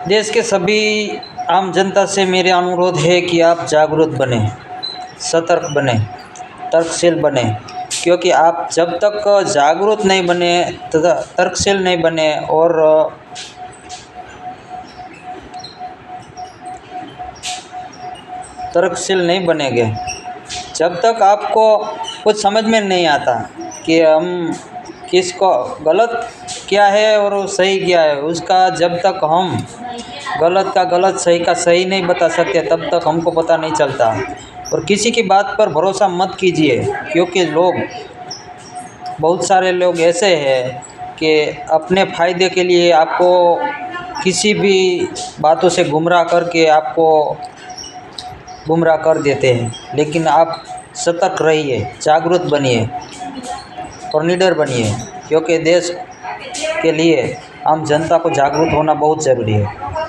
देश के सभी आम जनता से मेरे अनुरोध है कि आप जागरूक बने, सतर्क बने, तर्कशील बने, क्योंकि आप जब तक जागरूक नहीं बने तथा तर्कशील नहीं बने और तर्कशील नहीं बनेंगे, जब तक आपको कुछ समझ में नहीं आता कि हम किसको गलत क्या है और सही क्या है, उसका जब तक हम गलत का गलत सही का सही नहीं बता सकते तब तक हमको पता नहीं चलता। और किसी की बात पर भरोसा मत कीजिए, क्योंकि बहुत सारे लोग ऐसे हैं कि अपने फ़ायदे के लिए आपको किसी भी बातों से गुमराह करके आपको गुमराह कर देते हैं। लेकिन आप सतर्क रहिए, जागरूक बनिए और निडर बनिए, क्योंकि देश के लिए आम जनता को जागरूक होना बहुत ज़रूरी है।